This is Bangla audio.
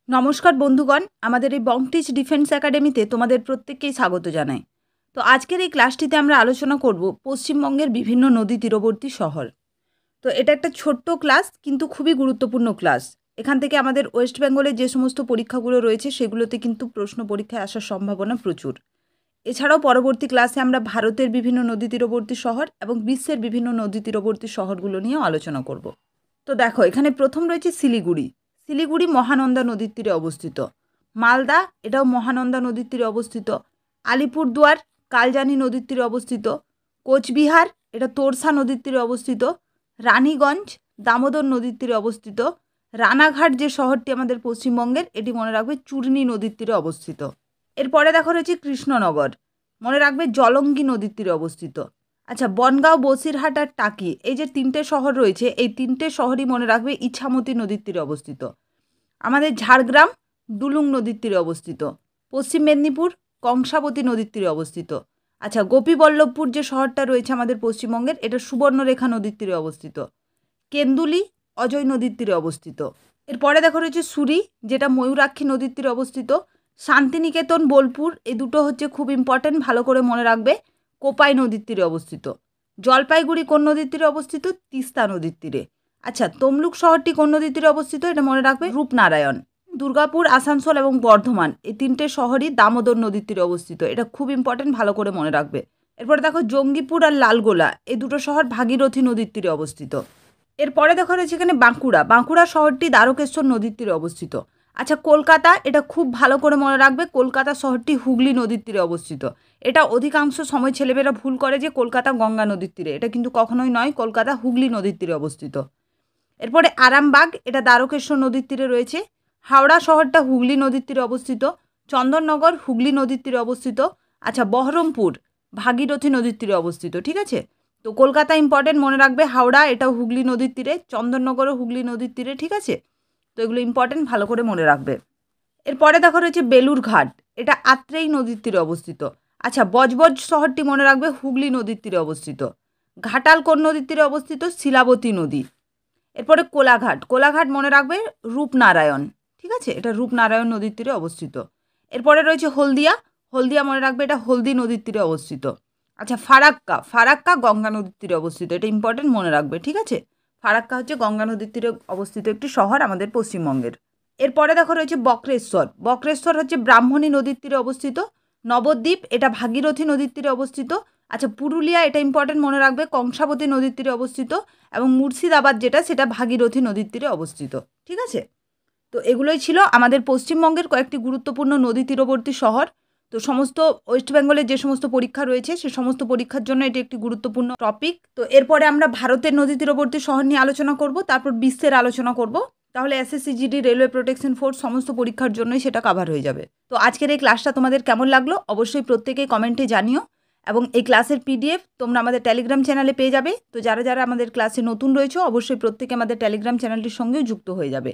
নমস্কার বন্ধুগণ, আমাদের এই বংটিচ ডিফেন্স একাডেমিতে তোমাদের প্রত্যেককেই স্বাগত জানাই। তো আজকের এই ক্লাসটিতে আমরা আলোচনা করব পশ্চিমবঙ্গের বিভিন্ন নদী তীরবর্তী শহর। তো এটা একটা ছোট্ট ক্লাস, কিন্তু খুবই গুরুত্বপূর্ণ ক্লাস। এখান থেকে আমাদের ওয়েস্ট বেঙ্গলের যে সমস্ত পরীক্ষাগুলো রয়েছে সেগুলোতে কিন্তু প্রশ্ন পরীক্ষায় আসার সম্ভাবনা প্রচুর। এছাড়াও পরবর্তী ক্লাসে আমরা ভারতের বিভিন্ন নদী তীরবর্তী শহর এবং বিশ্বের বিভিন্ন নদী তীরবর্তী শহরগুলো নিয়েও আলোচনা করব। তো দেখো, এখানে প্রথম রয়েছে শিলিগুড়ি। শিলিগুড়ি মহানন্দা নদীর তীরে অবস্থিত। মালদা, এটাও মহানন্দা নদীর তীরে অবস্থিত। আলিপুরদুয়ার কালজানি নদীর তীরে অবস্থিত। কোচবিহার, এটা তোরসা নদীর তীরে অবস্থিত। রানীগঞ্জ দামোদর নদীর তীরে অবস্থিত। রানাঘাট যে শহরটি আমাদের পশ্চিমবঙ্গের, এটি মনে রাখবে চূর্ণী নদীর তীরে অবস্থিত। এরপরে দেখো রয়েছে কৃষ্ণনগর, মনে রাখবে জলঙ্গি নদীর তীরে অবস্থিত। আচ্ছা, বনগাঁও, বসিরহাট আর টাকি, এই যে তিনটে শহর রয়েছে, এই তিনটে শহরই মনে রাখবে ইছামতি নদীর তীরে অবস্থিত। আমাদের ঝাড়গ্রাম ডুলুং নদীর তীরে অবস্থিত। পশ্চিম মেদিনীপুর কংসাবতী নদীর তীরে অবস্থিত। আচ্ছা, গোপীবল্লভপুর যে শহরটা রয়েছে আমাদের পশ্চিমবঙ্গের, এটা সুবর্ণরেখা নদীর তীরে অবস্থিত। কেন্দুলি অজয় নদীর তীরে অবস্থিত। এরপরে দেখো রয়েছে সুরি, যেটা ময়ূরাক্ষী নদীর তীরে অবস্থিত। শান্তিনিকেতন, বোলপুর, এই দুটো হচ্ছে খুব ইম্পর্ট্যান্ট, ভালো করে মনে রাখবে, কোপাই নদীর তীরে অবস্থিত। জলপাইগুড়ি কোন নদীর তীরে অবস্থিত? তিস্তা নদীর তীরে। আচ্ছা, তমলুক শহরটি কোন নদীর তীরে অবস্থিত? এটা মনে রাখবে রূপনারায়ণ। দুর্গাপুর, আসানসোল এবং বর্ধমান, এই তিনটে শহরই দামোদর নদীর তীরে অবস্থিত। এটা খুব ইম্পর্ট্যান্ট, ভালো করে মনে রাখবে। এরপরে দেখো জঙ্গিপুর আর লালগোলা, এই দুটো শহর ভাগীরথী নদীর তীরে অবস্থিত। এরপরে দেখো রয়েছে এখানে বাঁকুড়া। বাঁকুড়া শহরটি দ্বারকেশ্বর নদীর তীরে অবস্থিত। আচ্ছা, কলকাতা, এটা খুব ভালো করে মনে রাখবে, কলকাতা শহরটি হুগলি নদীর তীরে অবস্থিত। এটা অধিকাংশ সময় ছেলেমেয়েরা ভুল করে যে কলকাতা গঙ্গা নদীর তীরে, এটা কিন্তু কখনোই নয়, কলকাতা হুগলি নদীর তীরে অবস্থিত। এরপরে আরামবাগ, এটা দ্বারকেশ্বর নদীর তীরে রয়েছে। হাওড়া শহরটা হুগলি নদীর তীরে অবস্থিত। চন্দননগর হুগলি নদীর তীরে অবস্থিত। আচ্ছা, বহরমপুর ভাগীরথী নদীর তীরে অবস্থিত। ঠিক আছে, তো কলকাতা ইম্পর্টেন্ট, মনে রাখবে হাওড়া এটাও হুগলি নদীর তীরে, চন্দননগরও হুগলি নদীর তীরে। ঠিক আছে, তো এগুলো ইম্পর্টেন্ট, ভালো করে মনে রাখবে। এরপরে দেখো রয়েছে বেলুর ঘাট, এটা আত্রেই নদীর তীরে অবস্থিত। আচ্ছা, বজবজ শহরটি মনে রাখবে হুগলি নদীর তীরে অবস্থিত। ঘাটাল কোন নদীর তীরে অবস্থিত? শিলাবতী নদী। এরপরে কোলাঘাট, কোলাঘাট মনে রাখবে রূপনারায়ণ। ঠিক আছে, এটা রূপনারায়ণ নদীর তীরে অবস্থিত। এরপরে রয়েছে হলদিয়া, হলদিয়া মনে রাখবে এটা হলদি নদীর তীরে অবস্থিত। আচ্ছা, ফারাক্কা, ফারাক্কা গঙ্গা নদীর তীরে অবস্থিত। এটা ইম্পর্টেন্ট, মনে রাখবে। ঠিক আছে, ফারাক্কা হচ্ছে গঙ্গা নদীর তীরে অবস্থিত একটি শহর আমাদের পশ্চিমবঙ্গের। এরপরে দেখো রয়েছে বক্রেশ্বর, বক্রেশ্বর হচ্ছে ব্রাহ্মণী নদীর তীরে অবস্থিত। নবদ্বীপ, এটা ভাগীরথী নদীর তীরে অবস্থিত। আচ্ছা, পুরুলিয়া, এটা ইম্পর্টেন্ট, মনে রাখবে কংসাবতী নদীর তীরে অবস্থিত। এবং মুর্শিদাবাদ যেটা, সেটা ভাগীরথী নদীর তীরে অবস্থিত। ঠিক আছে, তো এগুলোই ছিল আমাদের পশ্চিমবঙ্গের কয়েকটি গুরুত্বপূর্ণ নদী তীরবর্তী শহর। তো সমস্ত ওয়েস্ট বেঙ্গলের যে সমস্ত পরীক্ষা রয়েছে সে সমস্ত পরীক্ষার জন্য এটি একটি গুরুত্বপূর্ণ টপিক। তো এরপরে আমরা ভারতের নদী তীরবর্তী শহর নিয়ে আলোচনা করব, তারপর বিশ্বের আলোচনা করব। তাহলে SSC, GD, railway protection force সমস্ত পরীক্ষার জন্যই সেটা কভার হয়ে যাবে। তো আজকের এই ক্লাসটা তোমাদের কেমন লাগলো অবশ্যই প্রত্যেকেই কমেন্টে জানিও। এবং এই ক্লাসের পিডিএফ তোমরা আমাদের টেলিগ্রাম চ্যানেলে পেয়ে যাবে। তো যারা যারা আমাদের ক্লাসে নতুন রয়েছে অবশ্যই প্রত্যেকে আমাদের টেলিগ্রাম চ্যানেলটির সঙ্গেও যুক্ত হয়ে যাবে।